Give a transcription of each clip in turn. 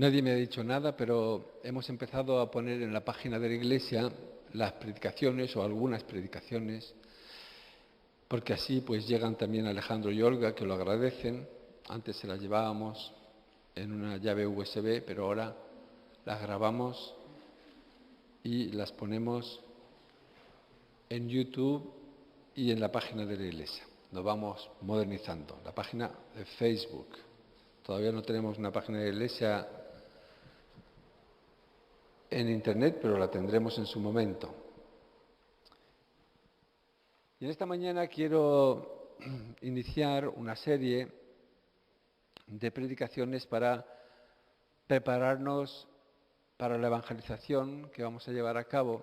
Nadie me ha dicho nada, pero hemos empezado a poner en la página de la Iglesia las predicaciones o algunas predicaciones, porque así pues llegan también Alejandro y Olga, que lo agradecen. Antes se las llevábamos en una llave USB, pero ahora las grabamos y las ponemos en YouTube y en la página de la Iglesia. Nos vamos modernizando. La página de Facebook. Todavía no tenemos una página de la Iglesia en Internet, pero la tendremos en su momento. Y en esta mañana quiero iniciar una serie de predicaciones para prepararnos para la evangelización que vamos a llevar a cabo,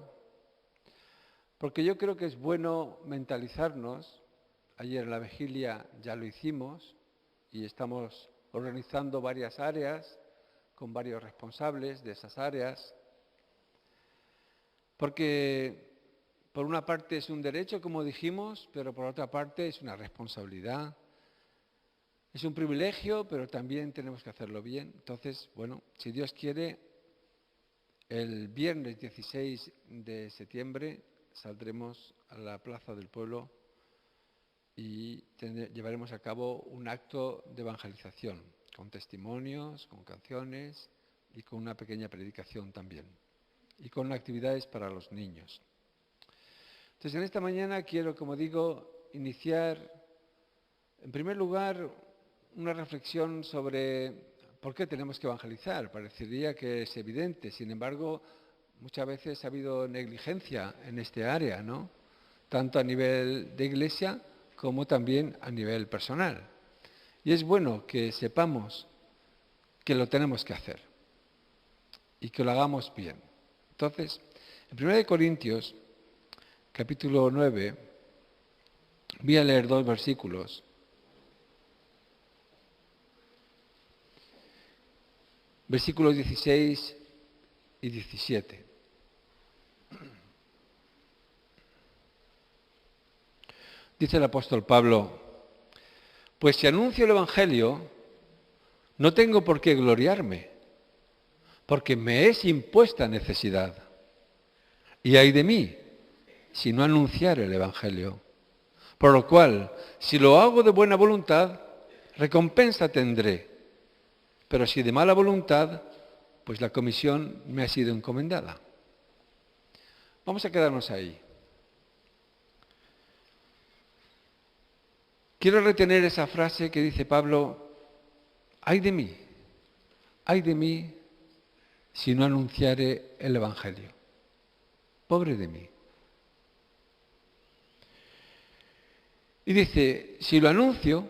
porque yo creo que es bueno mentalizarnos. Ayer en la vigilia ya lo hicimos y estamos organizando varias áreas con varios responsables de esas áreas, porque por una parte es un derecho, como dijimos, pero por otra parte es una responsabilidad. Es un privilegio, pero también tenemos que hacerlo bien. Entonces, bueno, si Dios quiere, el viernes 16 de septiembre saldremos a la Plaza del Pueblo y llevaremos a cabo un acto de evangelización, con testimonios, con canciones y con una pequeña predicación también, y con actividades para los niños. Entonces, en esta mañana quiero, como digo, iniciar, en primer lugar, una reflexión sobre por qué tenemos que evangelizar. Parecería que es evidente, sin embargo, muchas veces ha habido negligencia en este área, ¿no? Tanto a nivel de iglesia como también a nivel personal. Y es bueno que sepamos que lo tenemos que hacer y que lo hagamos bien. Entonces, en 1 Corintios, capítulo 9, voy a leer 2 versículos. Versículos 16 y 17. Dice el apóstol Pablo: pues si anuncio el Evangelio, no tengo por qué gloriarme, porque me es impuesta necesidad. Y ay de mí, si no anunciar el Evangelio. Por lo cual, si lo hago de buena voluntad, recompensa tendré. Pero si de mala voluntad, pues la comisión me ha sido encomendada. Vamos a quedarnos ahí. Quiero retener esa frase que dice Pablo: ay de mí si no anunciare el Evangelio. Pobre de mí. Y dice, si lo anuncio,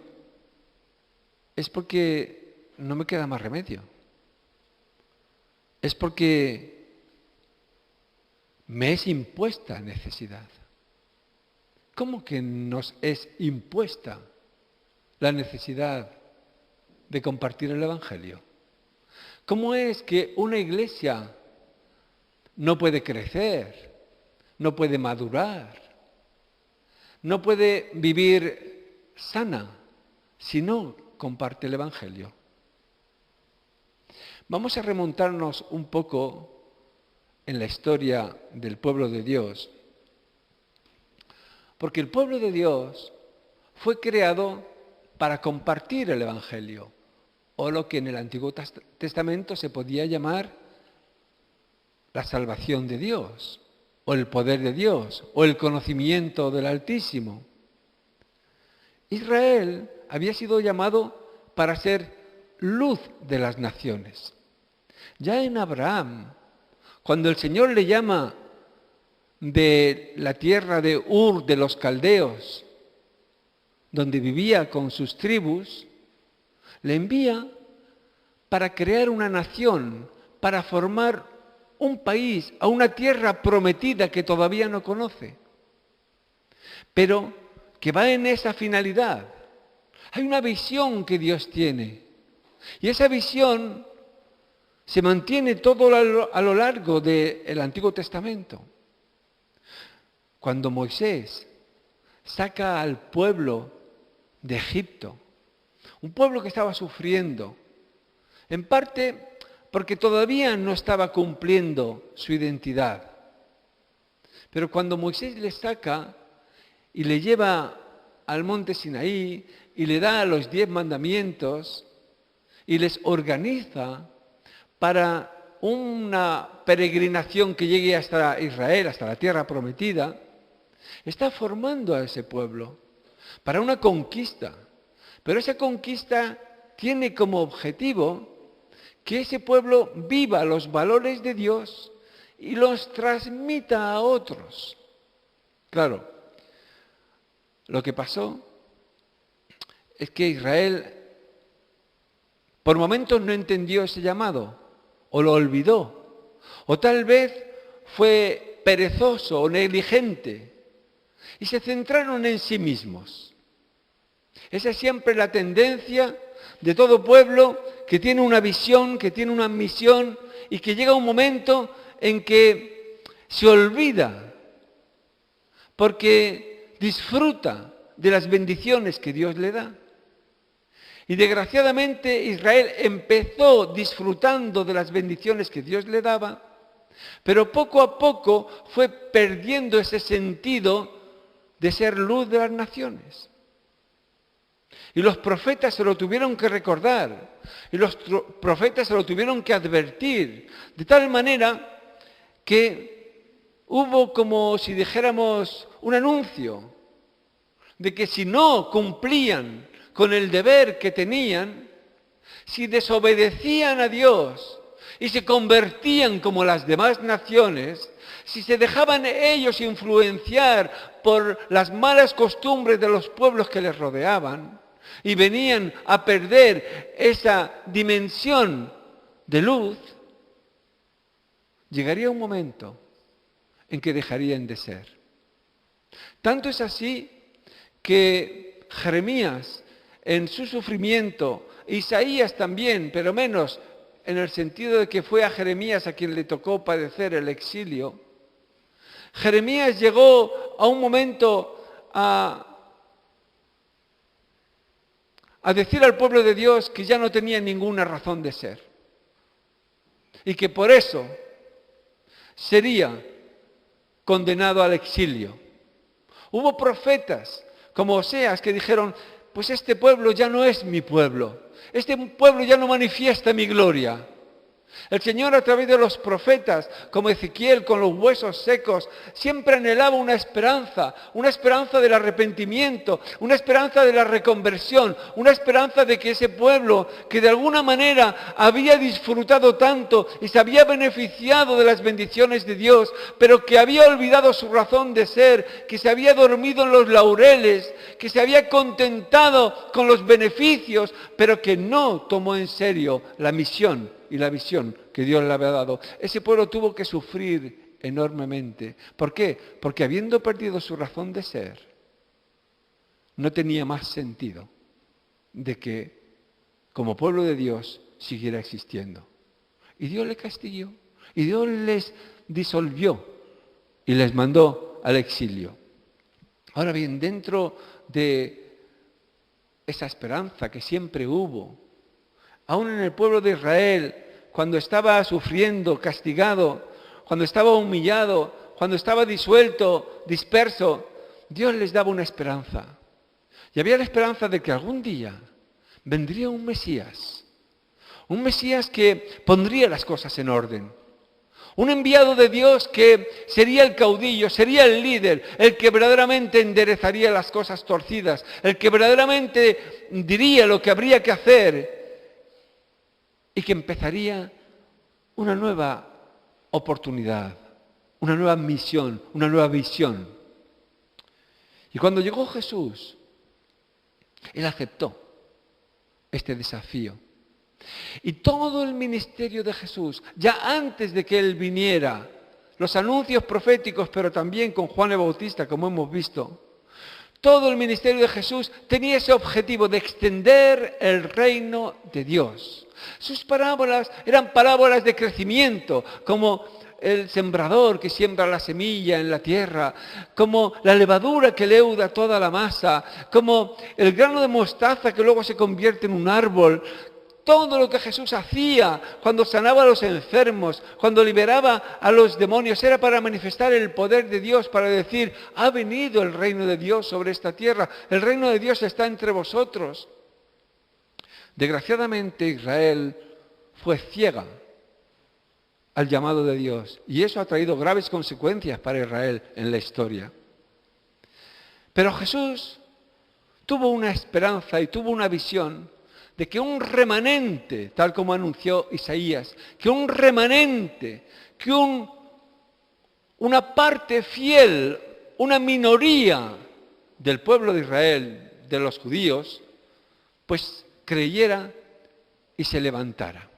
es porque no me queda más remedio. Es porque me es impuesta necesidad. ¿Cómo que nos es impuesta la necesidad de compartir el Evangelio? ¿Cómo es que una iglesia no puede crecer, no puede madurar, no puede vivir sana si no comparte el Evangelio? Vamos a remontarnos un poco en la historia del pueblo de Dios, porque el pueblo de Dios fue creado para compartir el Evangelio, o lo que en el Antiguo Testamento se podía llamar la salvación de Dios, o el poder de Dios, o el conocimiento del Altísimo. Israel había sido llamado para ser luz de las naciones. Ya en Abraham, cuando el Señor le llama de la tierra de Ur de los Caldeos, donde vivía con sus tribus, le envía para crear una nación, para formar un país, a una tierra prometida que todavía no conoce, pero que va en esa finalidad. Hay una visión que Dios tiene, y esa visión se mantiene todo a lo largo del Antiguo Testamento. Cuando Moisés saca al pueblo de Egipto, un pueblo que estaba sufriendo, en parte porque todavía no estaba cumpliendo su identidad. Pero cuando Moisés le saca y le lleva al monte Sinaí y le da los 10 mandamientos y les organiza para una peregrinación que llegue hasta Israel, hasta la tierra prometida, está formando a ese pueblo para una conquista. Pero esa conquista tiene como objetivo que ese pueblo viva los valores de Dios y los transmita a otros. Claro, lo que pasó es que Israel por momentos no entendió ese llamado, o lo olvidó, o tal vez fue perezoso o negligente, y se centraron en sí mismos. Esa es siempre la tendencia de todo pueblo que tiene una visión, que tiene una misión, y que llega un momento en que se olvida, porque disfruta de las bendiciones que Dios le da. Y desgraciadamente Israel empezó disfrutando de las bendiciones que Dios le daba, pero poco a poco fue perdiendo ese sentido de ser luz de las naciones. Y los profetas se lo tuvieron que recordar, y los profetas se lo tuvieron que advertir, de tal manera que hubo, como si dijéramos, un anuncio de que si no cumplían con el deber que tenían, si desobedecían a Dios y se convertían como las demás naciones, si se dejaban ellos influenciar por las malas costumbres de los pueblos que les rodeaban y venían a perder esa dimensión de luz, llegaría un momento en que dejarían de ser. Tanto es así que Jeremías, en su sufrimiento, Isaías también, pero menos en el sentido de que fue a Jeremías a quien le tocó padecer el exilio, Jeremías llegó a un momento a decir al pueblo de Dios que ya no tenía ninguna razón de ser y que por eso sería condenado al exilio. Hubo profetas como Oseas que dijeron: pues este pueblo ya no es mi pueblo, este pueblo ya no manifiesta mi gloria. El Señor, a través de los profetas, como Ezequiel, con los huesos secos, siempre anhelaba una esperanza del arrepentimiento, una esperanza de la reconversión, una esperanza de que ese pueblo, que de alguna manera había disfrutado tanto y se había beneficiado de las bendiciones de Dios, pero que había olvidado su razón de ser, que se había dormido en los laureles, que se había contentado con los beneficios, pero que no tomó en serio la misión y la visión que Dios le había dado. Ese pueblo tuvo que sufrir enormemente. ¿Por qué? Porque habiendo perdido su razón de ser, no tenía más sentido de que como pueblo de Dios siguiera existiendo. Y Dios le castigó, y Dios les disolvió y les mandó al exilio. Ahora bien, dentro de esa esperanza que siempre hubo, aún en el pueblo de Israel, cuando estaba sufriendo, castigado, cuando estaba humillado, cuando estaba disuelto, disperso, Dios les daba una esperanza. Y había la esperanza de que algún día vendría un Mesías que pondría las cosas en orden. Un enviado de Dios que sería el caudillo, sería el líder, el que verdaderamente enderezaría las cosas torcidas, el que verdaderamente diría lo que habría que hacer, y que empezaría una nueva oportunidad, una nueva misión, una nueva visión. Y cuando llegó Jesús, Él aceptó este desafío. Y todo el ministerio de Jesús, ya antes de que Él viniera, los anuncios proféticos, pero también con Juan el Bautista, como hemos visto, todo el ministerio de Jesús tenía ese objetivo de extender el reino de Dios. Sus parábolas eran parábolas de crecimiento, como el sembrador que siembra la semilla en la tierra, como la levadura que leuda toda la masa, como el grano de mostaza que luego se convierte en un árbol. todo lo que Jesús hacía cuando sanaba a los enfermos, cuando liberaba a los demonios, era para manifestar el poder de Dios, para decir, ha venido el reino de Dios sobre esta tierra, el reino de Dios está entre vosotros. Desgraciadamente Israel fue ciega al llamado de Dios y eso ha traído graves consecuencias para Israel en la historia. Pero Jesús tuvo una esperanza y tuvo una visión de que un remanente, tal como anunció Isaías, que un remanente, que una parte fiel, una minoría del pueblo de Israel, de los judíos, pues creyera y se levantara.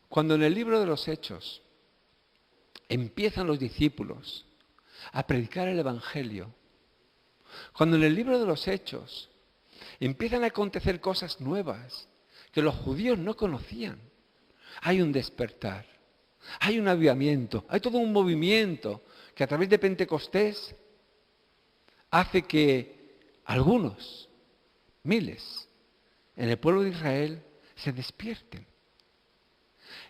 Cuando en el libro de los Hechos empiezan los discípulos a predicar el Evangelio, cuando en el libro de los Hechos empiezan a acontecer cosas nuevas que los judíos no conocían, hay un despertar, hay un avivamiento, hay todo un movimiento que a través de Pentecostés hace que algunos, miles, en el pueblo de Israel se despierten.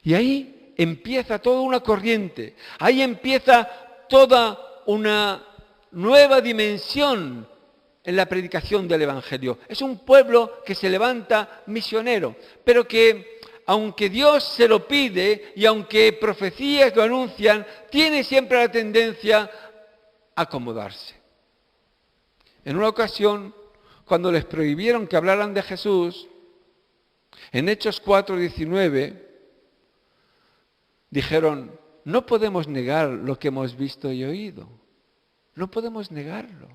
Y ahí empieza toda una corriente, ahí empieza toda una nueva dimensión en la predicación del Evangelio. Es un pueblo que se levanta misionero, pero que aunque Dios se lo pide y aunque profecías lo anuncian, tiene siempre la tendencia a acomodarse. En una ocasión, cuando les prohibieron que hablaran de Jesús, en Hechos 4:19, dijeron, no podemos negar lo que hemos visto y oído. No podemos negarlo.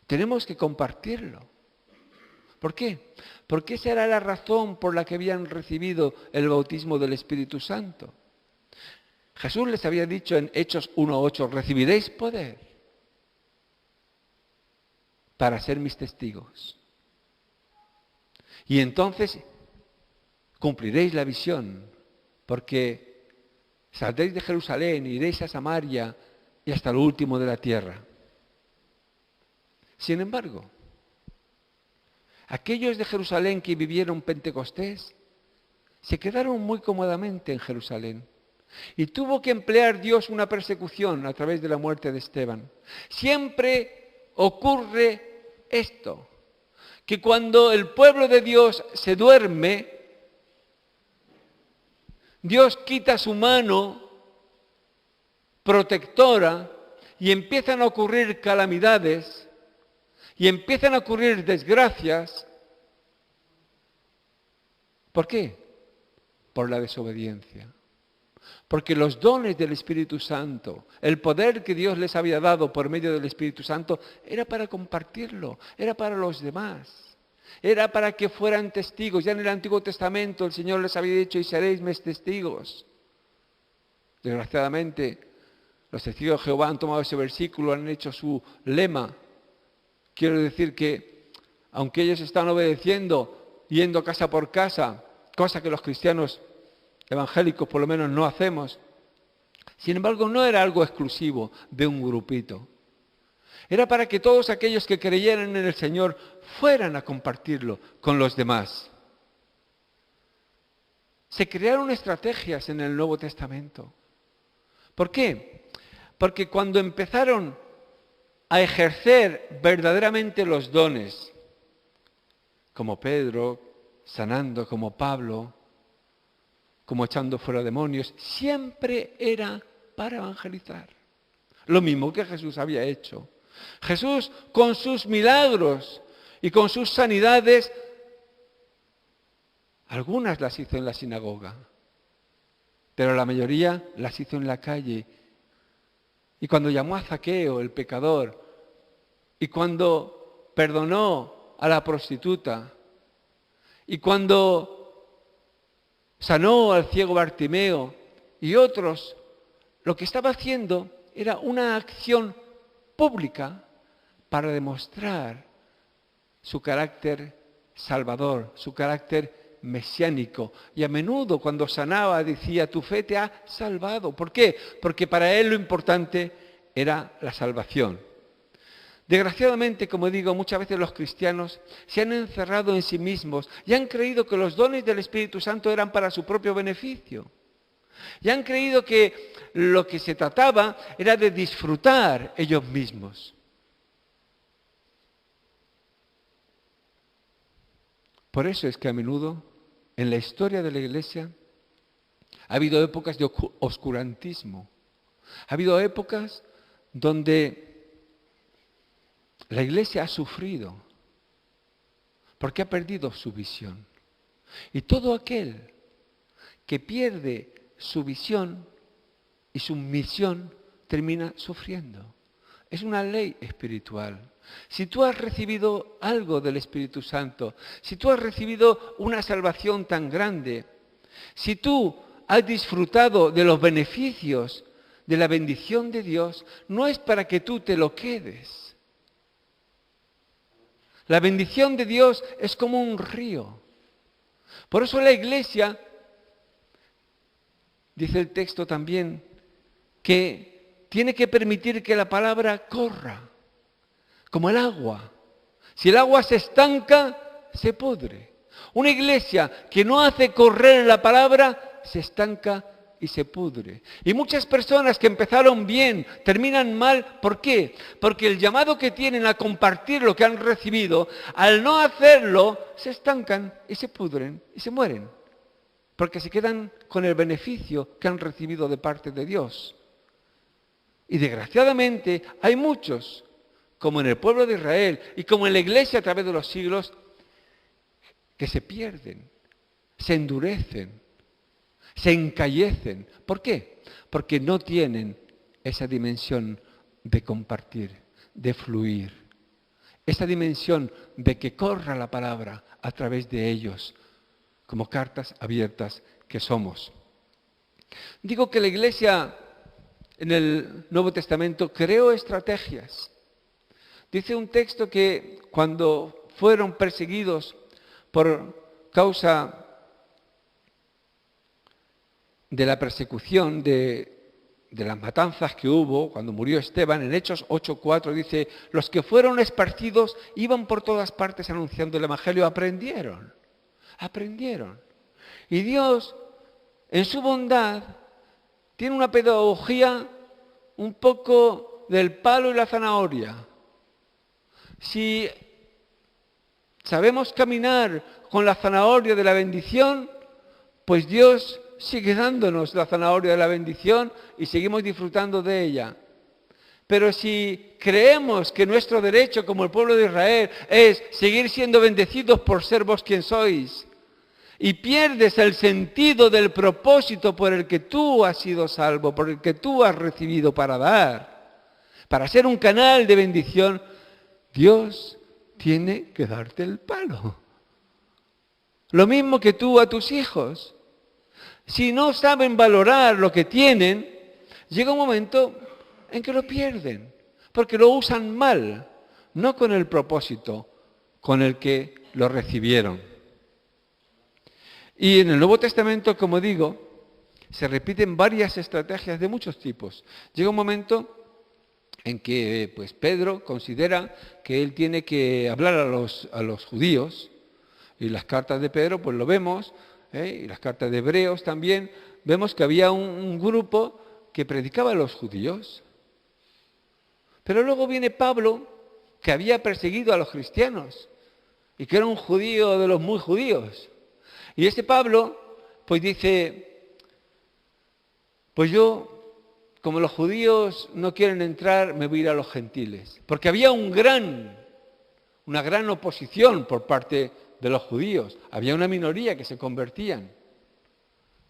Tenemos que compartirlo. ¿Por qué? Porque esa era la razón por la que habían recibido el bautismo del Espíritu Santo. Jesús les había dicho en Hechos 1:8, recibiréis poder para ser mis testigos. Y entonces cumpliréis la visión, porque saldréis de Jerusalén, iréis a Samaria y hasta lo último de la tierra. Sin embargo, aquellos de Jerusalén que vivieron Pentecostés se quedaron muy cómodamente en Jerusalén. Y tuvo que emplear Dios una persecución a través de la muerte de Esteban. Siempre ocurre esto, que cuando el pueblo de Dios se duerme, Dios quita su mano protectora y empiezan a ocurrir calamidades y empiezan a ocurrir desgracias. ¿Por qué? Por la desobediencia. Porque los dones del Espíritu Santo, el poder que Dios les había dado por medio del Espíritu Santo, era para compartirlo, era para los demás. Era para que fueran testigos. Ya en el Antiguo Testamento el Señor les había dicho, y seréis mis testigos. Desgraciadamente, los testigos de Jehová han tomado ese versículo, han hecho su lema. Quiero decir que, aunque ellos están obedeciendo, yendo casa por casa, cosa que los cristianos evangélicos por lo menos no hacemos, sin embargo no era algo exclusivo de un grupito. Era para que todos aquellos que creyeran en el Señor fueran a compartirlo con los demás. Se crearon estrategias en el Nuevo Testamento. ¿Por qué? Porque cuando empezaron a ejercer verdaderamente los dones, como Pedro, sanando, como Pablo, como echando fuera demonios, siempre era para evangelizar. Lo mismo que Jesús había hecho. Jesús, con sus milagros y con sus sanidades, algunas las hizo en la sinagoga, pero la mayoría las hizo en la calle. Y cuando llamó a Zaqueo, el pecador, y cuando perdonó a la prostituta, y cuando sanó al ciego Bartimeo y otros, lo que estaba haciendo era una acción pública para demostrar su carácter salvador, su carácter mesiánico. Y a menudo cuando sanaba decía, tu fe te ha salvado. ¿Por qué? Porque para él lo importante era la salvación. Desgraciadamente, como digo, muchas veces los cristianos se han encerrado en sí mismos y han creído que los dones del Espíritu Santo eran para su propio beneficio. Y han creído que lo que se trataba era de disfrutar ellos mismos. Por eso es que a menudo en la historia de la Iglesia ha habido épocas de oscurantismo. Ha habido épocas donde la Iglesia ha sufrido porque ha perdido su visión. Y todo aquel que pierde su visión y su misión termina sufriendo. Es una ley espiritual. Si tú has recibido algo del Espíritu Santo, si tú has recibido una salvación tan grande, si tú has disfrutado de los beneficios de la bendición de Dios, no es para que tú te lo quedes. La bendición de Dios es como un río. Por eso la Iglesia, dice el texto también, que tiene que permitir que la palabra corra, como el agua. Si el agua se estanca, se pudre. Una iglesia que no hace correr la palabra, se estanca y se pudre. Y muchas personas que empezaron bien, terminan mal. ¿Por qué? Porque el llamado que tienen a compartir lo que han recibido, al no hacerlo, se estancan y se pudren y se mueren. Porque se quedan con el beneficio que han recibido de parte de Dios. Y desgraciadamente hay muchos, como en el pueblo de Israel y como en la iglesia a través de los siglos, que se pierden, se endurecen, se encallecen. ¿Por qué? Porque no tienen esa dimensión de compartir, de fluir, esa dimensión de que corra la palabra a través de ellos, como cartas abiertas que somos. Digo que la iglesia en el Nuevo Testamento creó estrategias. Dice un texto que cuando fueron perseguidos por causa de la persecución de las matanzas que hubo, cuando murió Esteban, en Hechos 8:4 dice, los que fueron esparcidos iban por todas partes anunciando el Evangelio, aprendieron. Y Dios, en su bondad, tiene una pedagogía un poco del palo y la zanahoria. Si sabemos caminar con la zanahoria de la bendición, pues Dios sigue dándonos la zanahoria de la bendición y seguimos disfrutando de ella. Pero si creemos que nuestro derecho como el pueblo de Israel es seguir siendo bendecidos por ser vos quien sois, y pierdes el sentido del propósito por el que tú has sido salvo, por el que tú has recibido para dar, para ser un canal de bendición, Dios tiene que darte el palo. Lo mismo que tú a tus hijos. Si no saben valorar lo que tienen, llega un momento en que lo pierden, porque lo usan mal, no con el propósito con el que lo recibieron. Y en el Nuevo Testamento, como digo, se repiten varias estrategias de muchos tipos. Llega un momento en que pues, Pedro considera que él tiene que hablar a los judíos, y las cartas de Pedro pues lo vemos, y las cartas de Hebreos también, vemos que había un grupo que predicaba a los judíos. Pero luego viene Pablo, que había perseguido a los cristianos, y que era un judío de los muy judíos. Y este Pablo, pues dice, pues yo, como los judíos no quieren entrar, me voy a ir a los gentiles. Porque había una gran oposición por parte de los judíos. Había una minoría que se convertían.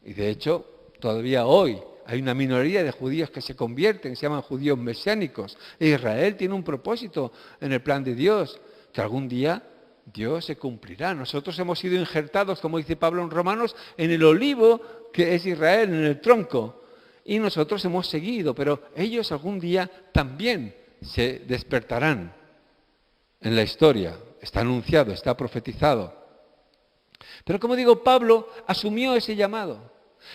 Y de hecho, todavía hoy hay una minoría de judíos que se convierten, se llaman judíos mesiánicos. E Israel tiene un propósito en el plan de Dios, que algún día Dios se cumplirá. Nosotros hemos sido injertados, como dice Pablo en Romanos, en el olivo que es Israel, en el tronco. Y nosotros hemos seguido, pero ellos algún día también se despertarán en la historia. Está anunciado, está profetizado. Pero como digo, Pablo asumió ese llamado.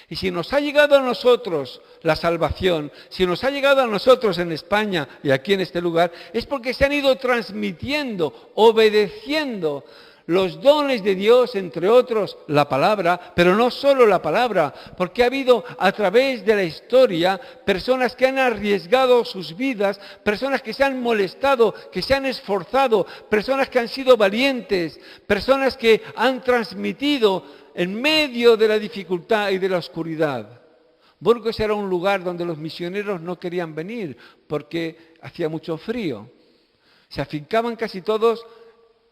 Y si nos ha llegado a nosotros la salvación, si nos ha llegado a nosotros en España y aquí en este lugar, es porque se han ido transmitiendo, obedeciendo los dones de Dios, entre otros la palabra, pero no solo la palabra, porque ha habido a través de la historia personas que han arriesgado sus vidas, personas que se han molestado, que se han esforzado, personas que han sido valientes, personas que han transmitido en medio de la dificultad y de la oscuridad. Burgos era un lugar donde los misioneros no querían venir porque hacía mucho frío. Se afincaban casi todos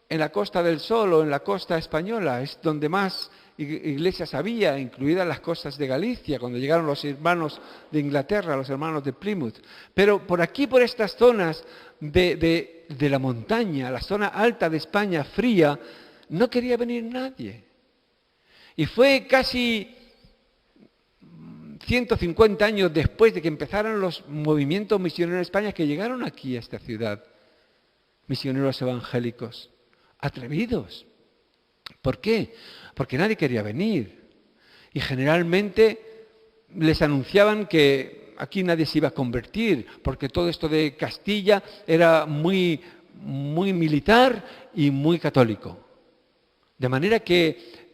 en la Costa del Sol o en la costa española. Es donde más iglesias había, incluidas las costas de Galicia, cuando llegaron los hermanos de Inglaterra, los hermanos de Plymouth. Pero por aquí, por estas zonas de la montaña, la zona alta de España, fría, no quería venir nadie. Y fue casi 150 años después de que empezaran los movimientos misioneros en España que llegaron aquí a esta ciudad. Misioneros evangélicos, atrevidos. ¿Por qué? Porque nadie quería venir. Y generalmente les anunciaban que aquí nadie se iba a convertir, porque todo esto de Castilla era muy militar y muy católico. De manera que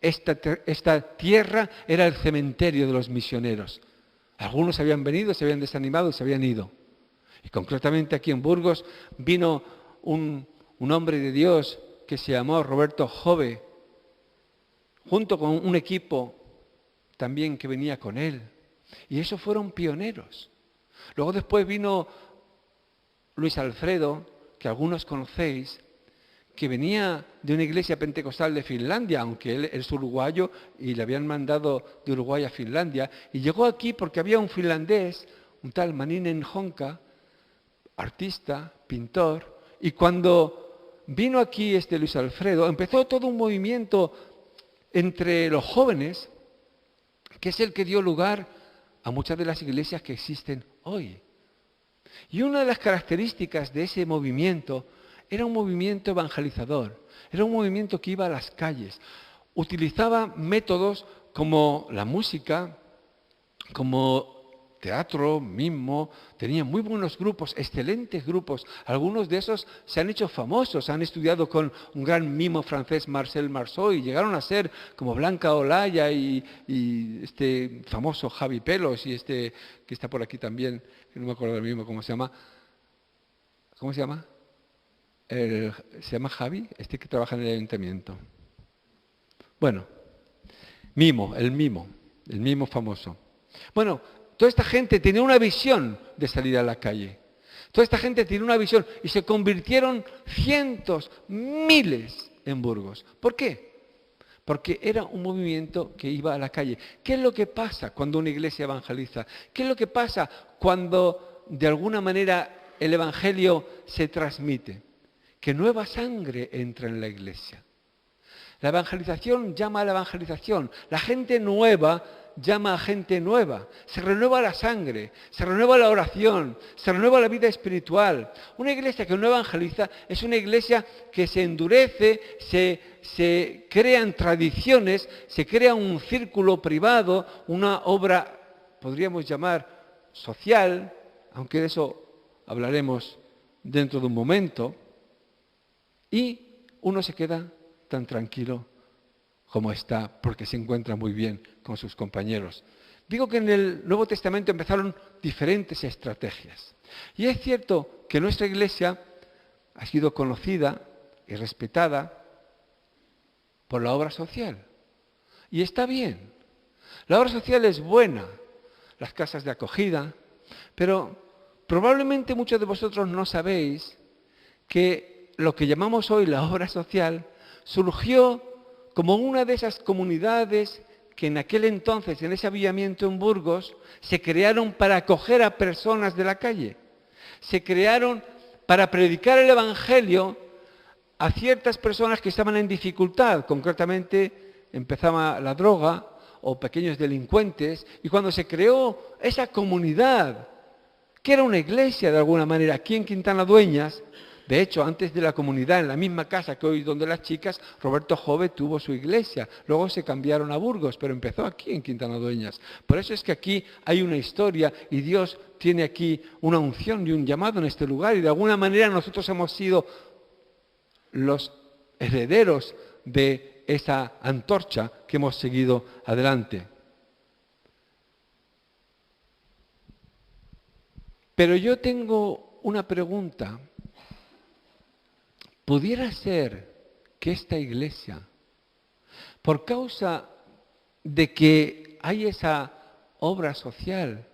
esta tierra era el cementerio de los misioneros. Algunos habían venido, se habían desanimado y se habían ido. Y concretamente aquí en Burgos vino un hombre de Dios que se llamó Roberto Jove, junto con un equipo también que venía con él. Y esos fueron pioneros. Luego después vino Luis Alfredo, que algunos conocéis, que venía de una iglesia pentecostal de Finlandia, aunque él es uruguayo y le habían mandado de Uruguay a Finlandia, y llegó aquí porque había un finlandés, un tal Maninen Honka, artista, pintor, y cuando vino aquí este Luis Alfredo, empezó todo un movimiento entre los jóvenes, que es el que dio lugar a muchas de las iglesias que existen hoy. Y una de las características de ese movimiento era un movimiento evangelizador, era un movimiento que iba a las calles, utilizaba métodos como la música, como teatro mismo, tenía muy buenos grupos, excelentes grupos. Algunos de esos se han hecho famosos, han estudiado con un gran mimo francés, Marcel Marceau, y llegaron a ser como Blanca Olaya y este famoso Javi Pelos y este que está por aquí también, que no me acuerdo del mismo cómo se llama. ¿Cómo se llama? Se llama Javi, este que trabaja en el ayuntamiento. Bueno, el mimo famoso. Bueno, toda esta gente tenía una visión de salir a la calle. Toda esta gente tiene una visión y se convirtieron cientos, miles en Burgos. ¿Por qué? Porque era un movimiento que iba a la calle. ¿Qué es lo que pasa cuando una iglesia evangeliza? ¿Qué es lo que pasa cuando de alguna manera el evangelio se transmite? Que nueva sangre entra en la iglesia. La evangelización llama a la evangelización. La gente nueva llama a gente nueva. Se renueva la sangre, se renueva la oración, se renueva la vida espiritual. Una iglesia que no evangeliza es una iglesia que se endurece, se crean tradiciones, se crea un círculo privado, una obra, podríamos llamar, social, aunque de eso hablaremos dentro de un momento. Y uno se queda tan tranquilo como está, porque se encuentra muy bien con sus compañeros. Digo que en el Nuevo Testamento empezaron diferentes estrategias. Y es cierto que nuestra iglesia ha sido conocida y respetada por la obra social. Y está bien. La obra social es buena, las casas de acogida, pero probablemente muchos de vosotros no sabéis que lo que llamamos hoy la obra social surgió como una de esas comunidades que en aquel entonces, en ese avivamiento en Burgos, se crearon para acoger a personas de la calle. Se crearon para predicar el evangelio a ciertas personas que estaban en dificultad. Concretamente empezaba la droga o pequeños delincuentes. Y cuando se creó esa comunidad, que era una iglesia de alguna manera, aquí en Quintana Dueñas, De hecho, antes de la comunidad, en la misma casa que hoy donde las chicas, Roberto Jove tuvo su iglesia. Luego se cambiaron a Burgos, pero empezó aquí en Quintana Dueñas. Por eso es que aquí hay una historia y Dios tiene aquí una unción y un llamado en este lugar. Y de alguna manera nosotros hemos sido los herederos de esa antorcha que hemos seguido adelante. Pero yo tengo una pregunta. ¿Pudiera ser que esta iglesia, por causa de que hay esa obra social,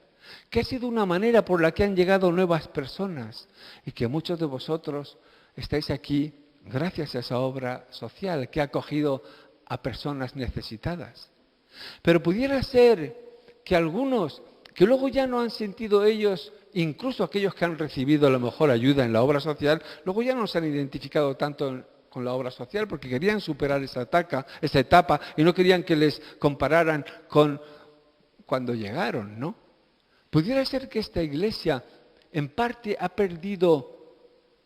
que ha sido una manera por la que han llegado nuevas personas y que muchos de vosotros estáis aquí gracias a esa obra social que ha acogido a personas necesitadas? Pero pudiera ser que algunos, que luego ya no han sentido ellos, incluso aquellos que han recibido a lo mejor ayuda en la obra social, luego ya no se han identificado tanto con la obra social porque querían superar esa etapa y no querían que les compararan con cuando llegaron, ¿no? Pudiera ser que esta iglesia en parte ha perdido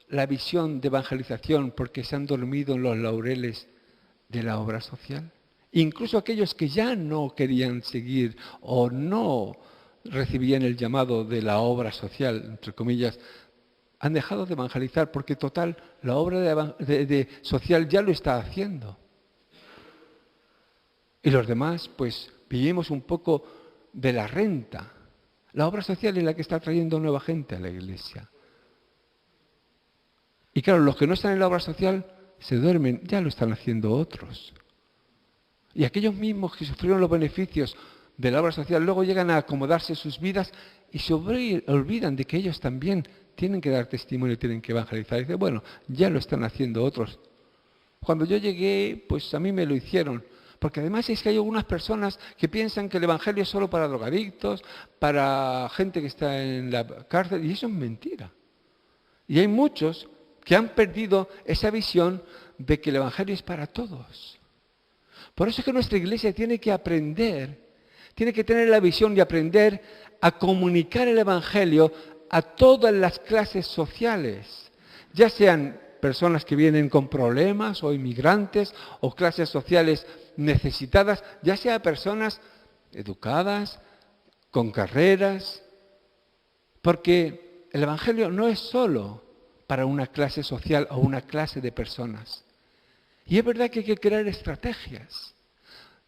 la visión de evangelización porque se han dormido en los laureles de la obra social. Incluso aquellos que ya no querían seguir o no recibían el llamado de la obra social, entre comillas, han dejado de evangelizar porque total, la obra de social ya lo está haciendo. Y los demás, pues, vivimos un poco de la renta. La obra social es la que está trayendo nueva gente a la iglesia. Y claro, los que no están en la obra social se duermen, ya lo están haciendo otros. Y aquellos mismos que sufrieron los beneficios de la obra social luego llegan a acomodarse sus vidas y se olvidan de que ellos también tienen que dar testimonio y tienen que evangelizar. Y dicen, bueno, ya lo están haciendo otros. Cuando yo llegué, pues a mí me lo hicieron. Porque además es que hay algunas personas que piensan que el evangelio es solo para drogadictos, para gente que está en la cárcel, y eso es mentira. Y hay muchos que han perdido esa visión de que el evangelio es para todos. Por eso es que nuestra iglesia tiene que aprender, tiene que tener la visión de aprender a comunicar el evangelio a todas las clases sociales, ya sean personas que vienen con problemas o inmigrantes o clases sociales necesitadas, ya sea personas educadas, con carreras, porque el evangelio no es solo para una clase social o una clase de personas. Y es verdad que hay que crear estrategias.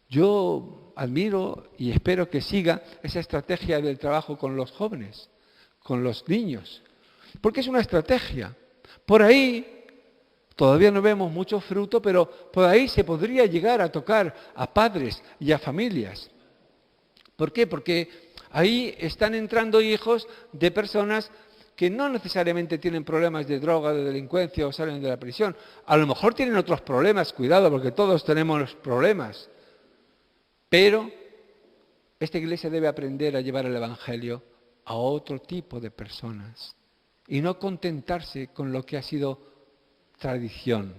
Yo admiro y espero que siga esa estrategia del trabajo con los jóvenes, con los niños, porque es una estrategia. Por ahí todavía no vemos mucho fruto, pero por ahí se podría llegar a tocar a padres y a familias. ¿Por qué? Porque ahí están entrando hijos de personas que no necesariamente tienen problemas de droga, de delincuencia o salen de la prisión. A lo mejor tienen otros problemas, cuidado, porque todos tenemos problemas. Pero esta iglesia debe aprender a llevar el evangelio a otro tipo de personas y no contentarse con lo que ha sido tradición.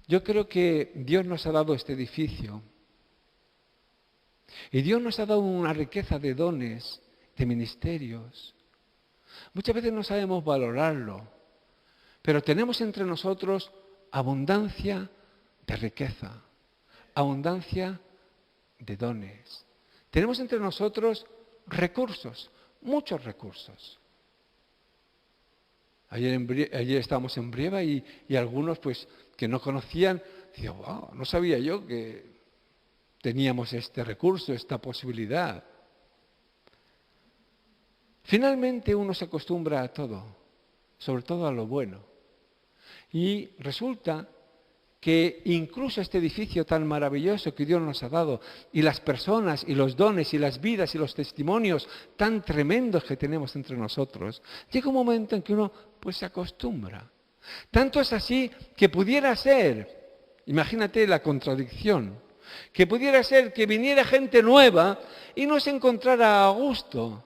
Yo creo que Dios nos ha dado este edificio y Dios nos ha dado una riqueza de dones, de ministerios. Muchas veces no sabemos valorarlo, pero tenemos entre nosotros abundancia de riqueza, abundancia de dones. Tenemos entre nosotros recursos, muchos recursos. Ayer estábamos en Brieva y algunos pues que no conocían, decían, wow, no sabía yo que teníamos este recurso, esta posibilidad. Finalmente uno se acostumbra a todo, sobre todo a lo bueno. Y resulta que incluso este edificio tan maravilloso que Dios nos ha dado, y las personas, y los dones, y las vidas, y los testimonios tan tremendos que tenemos entre nosotros, llega un momento en que uno pues se acostumbra. Tanto es así que pudiera ser, imagínate la contradicción, que pudiera ser que viniera gente nueva y no se encontrara a gusto.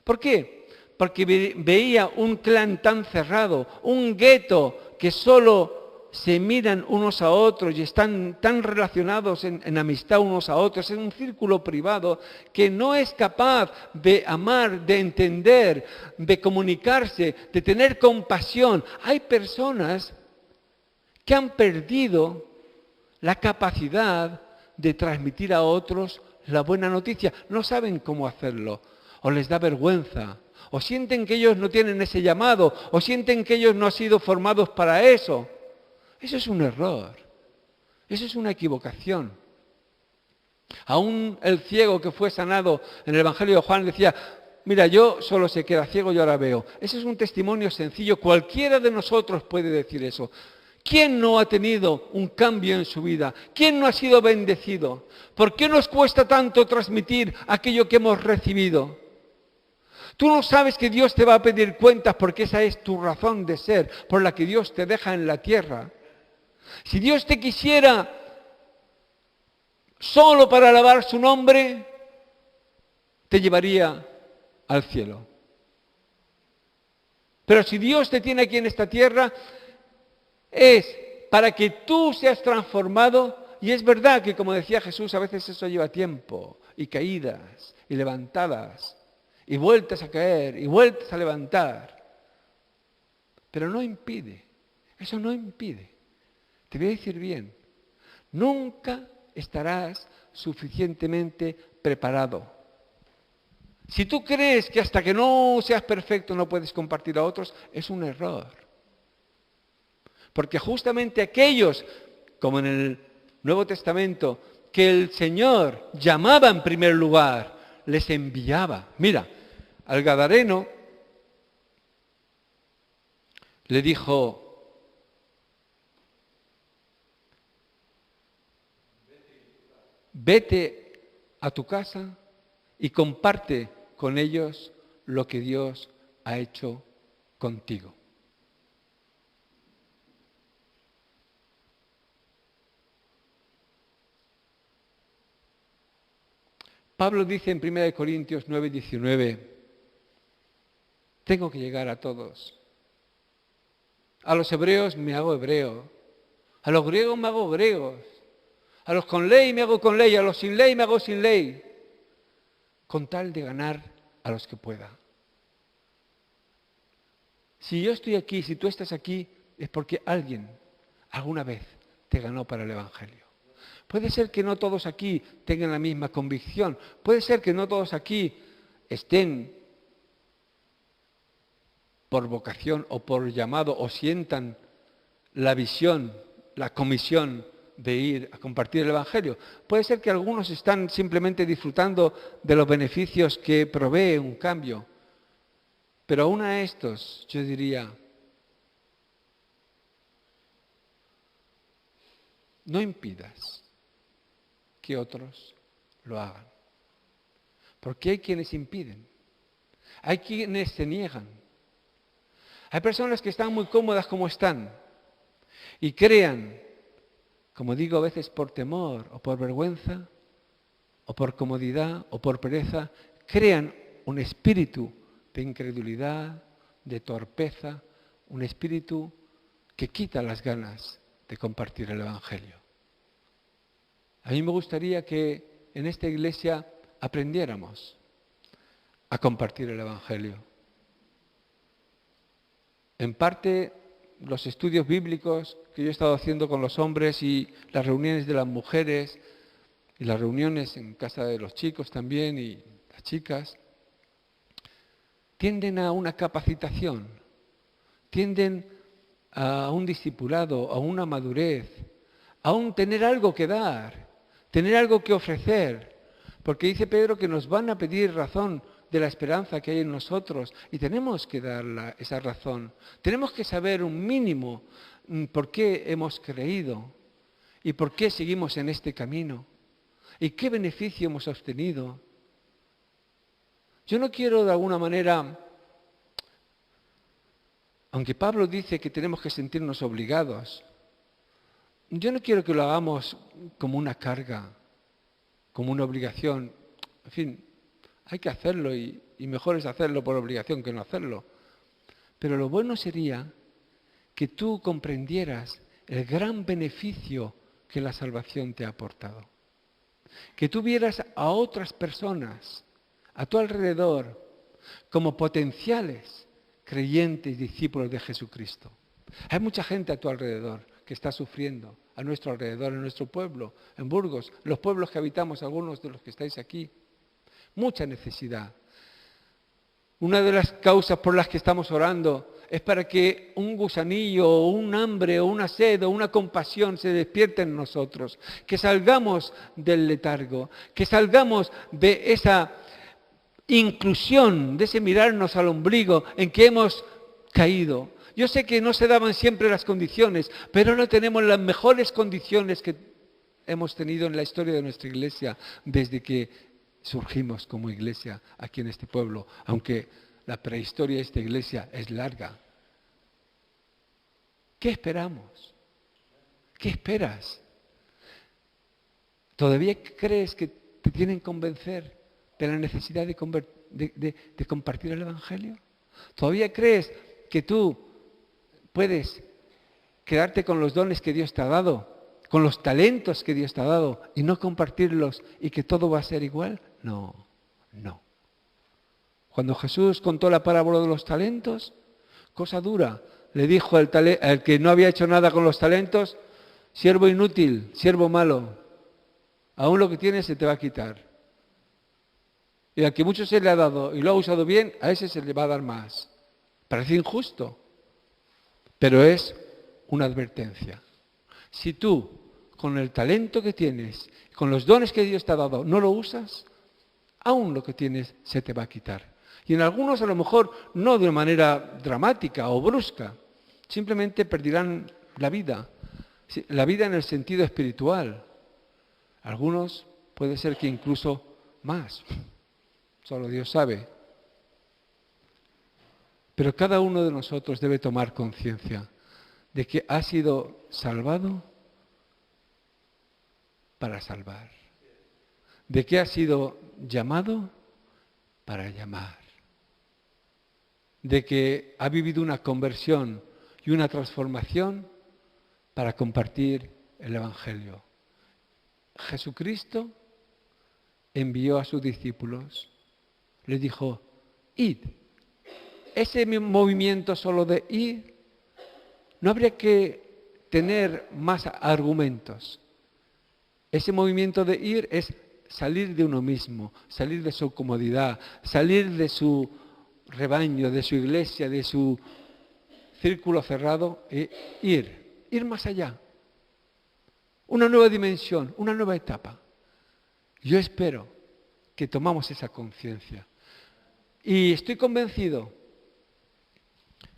¿Por qué? Porque veía un clan tan cerrado, un gueto que solo se miran unos a otros y están tan relacionados en amistad unos a otros, en un círculo privado, que no es capaz de amar, de entender, de comunicarse, de tener compasión. Hay personas que han perdido la capacidad de transmitir a otros la buena noticia. No saben cómo hacerlo, o les da vergüenza, o sienten que ellos no tienen ese llamado, o sienten que ellos no han sido formados para eso. Eso es un error, eso es una equivocación. Aún el ciego que fue sanado en el Evangelio de Juan decía, mira, yo solo se queda ciego y ahora veo. Ese es un testimonio sencillo, cualquiera de nosotros puede decir eso. ¿Quién no ha tenido un cambio en su vida? ¿Quién no ha sido bendecido? ¿Por qué nos cuesta tanto transmitir aquello que hemos recibido? Tú no sabes que Dios te va a pedir cuentas porque esa es tu razón de ser, por la que Dios te deja en la tierra. Si Dios te quisiera solo para alabar su nombre, te llevaría al cielo. Pero si Dios te tiene aquí en esta tierra, es para que tú seas transformado, y es verdad que, como decía Jesús, a veces eso lleva tiempo, y caídas, y levantadas, y vueltas a caer, y vueltas a levantar. Pero no impide, eso no impide. Te voy a decir bien, nunca estarás suficientemente preparado. Si tú crees que hasta que no seas perfecto no puedes compartir a otros, es un error. Porque justamente aquellos, como en el Nuevo Testamento, que el Señor llamaba en primer lugar, les enviaba. Mira, al Gadareno le dijo, vete a tu casa y comparte con ellos lo que Dios ha hecho contigo. Pablo dice en 1 Corintios 9:19, tengo que llegar a todos. A los hebreos me hago hebreo, a los griegos me hago griegos, a los con ley me hago con ley, a los sin ley me hago sin ley, con tal de ganar a los que pueda. Si yo estoy aquí, si tú estás aquí, es porque alguien alguna vez te ganó para el Evangelio. Puede ser que no todos aquí tengan la misma convicción. Puede ser que no todos aquí estén por vocación o por llamado o sientan la visión, la comisión de ir a compartir el Evangelio. Puede ser que algunos están simplemente disfrutando de los beneficios que provee un cambio. Pero aún a estos, yo diría, no impidas que otros lo hagan. Porque hay quienes impiden. Hay quienes se niegan. Hay personas que están muy cómodas como están y crean, como digo a veces por temor o por vergüenza o por comodidad o por pereza, crean un espíritu de incredulidad, de torpeza, un espíritu que quita las ganas de compartir el Evangelio. A mí me gustaría que en esta iglesia aprendiéramos a compartir el Evangelio. En parte, los estudios bíblicos que yo he estado haciendo con los hombres y las reuniones de las mujeres y las reuniones en casa de los chicos también y las chicas, tienden a una capacitación, tienden a un discipulado, a una madurez, a un tener algo que dar, tener algo que ofrecer, porque dice Pedro que nos van a pedir razón de la esperanza que hay en nosotros y tenemos que dar esa razón. Tenemos que saber un mínimo por qué hemos creído y por qué seguimos en este camino y qué beneficio hemos obtenido. Yo no quiero de alguna manera, aunque Pablo dice que tenemos que sentirnos obligados, yo no quiero que lo hagamos como una carga, como una obligación. En fin, hay que hacerlo y mejor es hacerlo por obligación que no hacerlo. Pero lo bueno sería que tú comprendieras el gran beneficio que la salvación te ha aportado. Que tú vieras a otras personas a tu alrededor como potenciales creyentes, discípulos de Jesucristo. Hay mucha gente a tu alrededor que está sufriendo, a nuestro alrededor, en nuestro pueblo, en Burgos, los pueblos que habitamos, algunos de los que estáis aquí. Mucha necesidad. Una de las causas por las que estamos orando es para que un gusanillo, o un hambre, o una sed, o una compasión se despierte en nosotros. Que salgamos del letargo, que salgamos de esa inclusión, de ese mirarnos al ombligo en que hemos caído. Yo sé que no se daban siempre las condiciones, pero ahora tenemos las mejores condiciones que hemos tenido en la historia de nuestra iglesia desde que surgimos como iglesia aquí en este pueblo, aunque la prehistoria de esta iglesia es larga. ¿Qué esperamos? ¿Qué esperas? ¿Todavía crees que te tienen que convencer de la necesidad de compartir el Evangelio? ¿Todavía crees que tú puedes quedarte con los dones que Dios te ha dado, con los talentos que Dios te ha dado y no compartirlos y que todo va a ser igual? No. Cuando Jesús contó la parábola de los talentos, cosa dura, le dijo al que no había hecho nada con los talentos: siervo inútil, siervo malo, aún lo que tienes se te va a quitar. Y al que mucho se le ha dado y lo ha usado bien, a ese se le va a dar más. Parece injusto, pero es una advertencia. Si tú, con el talento que tienes, con los dones que Dios te ha dado, no lo usas, aún lo que tienes se te va a quitar. Y en algunos a lo mejor no de una manera dramática o brusca, simplemente perderán la vida en el sentido espiritual. Algunos puede ser que incluso más. Solo Dios sabe. Pero cada uno de nosotros debe tomar conciencia de que ha sido salvado para salvar. De que ha sido llamado para llamar. De que ha vivido una conversión y una transformación para compartir el Evangelio. Jesucristo envió a sus discípulos. Les dijo: id. Ese movimiento solo de ir, no habría que tener más argumentos. Ese movimiento de ir es salir de uno mismo, salir de su comodidad, salir de su rebaño, de su iglesia, de su círculo cerrado, e ir más allá. Una nueva dimensión, una nueva etapa. Yo espero que tomamos esa conciencia. Y estoy convencido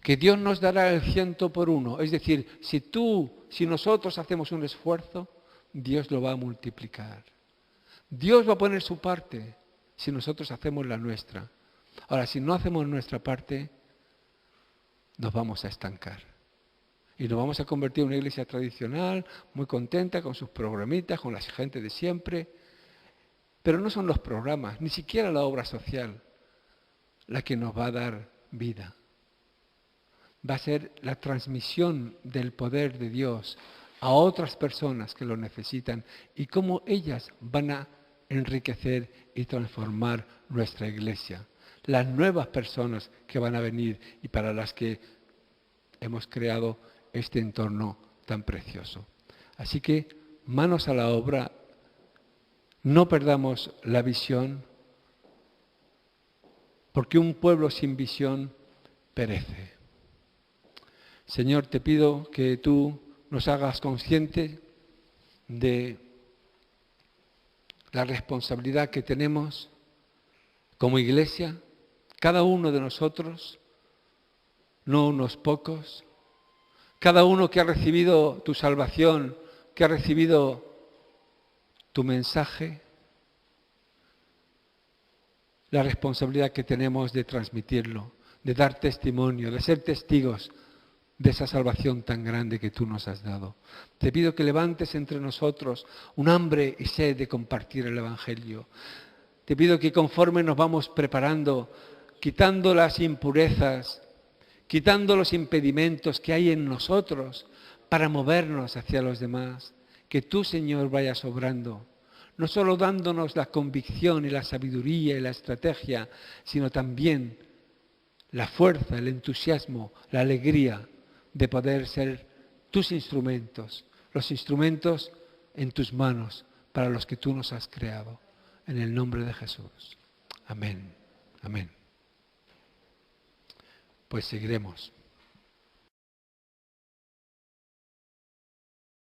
que Dios nos dará el 100 por 1. Es decir, si nosotros hacemos un esfuerzo, Dios lo va a multiplicar. Dios va a poner su parte si nosotros hacemos la nuestra. Ahora, si no hacemos nuestra parte, nos vamos a estancar. Y nos vamos a convertir en una iglesia tradicional, muy contenta, con sus programitas, con la gente de siempre. Pero no son los programas, ni siquiera la obra social, la que nos va a dar vida. Va a ser la transmisión del poder de Dios a otras personas que lo necesitan y cómo ellas van a enriquecer y transformar nuestra iglesia. Las nuevas personas que van a venir y para las que hemos creado este entorno tan precioso. Así que manos a la obra, no perdamos la visión, porque un pueblo sin visión perece. Señor, te pido que tú nos hagas conscientes de la responsabilidad que tenemos como iglesia, cada uno de nosotros, no unos pocos, cada uno que ha recibido tu salvación, que ha recibido tu mensaje, la responsabilidad que tenemos de transmitirlo, de dar testimonio, de ser testigos de esa salvación tan grande que tú nos has dado. Te pido que levantes entre nosotros un hambre y sed de compartir el Evangelio. Te pido que conforme nos vamos preparando, quitando las impurezas, quitando los impedimentos que hay en nosotros para movernos hacia los demás. Que tú, Señor, vayas obrando, no solo dándonos la convicción y la sabiduría y la estrategia, sino también la fuerza, el entusiasmo, la alegría de poder ser tus instrumentos, los instrumentos en tus manos para los que tú nos has creado. En el nombre de Jesús. Amén. Amén. Pues seguiremos.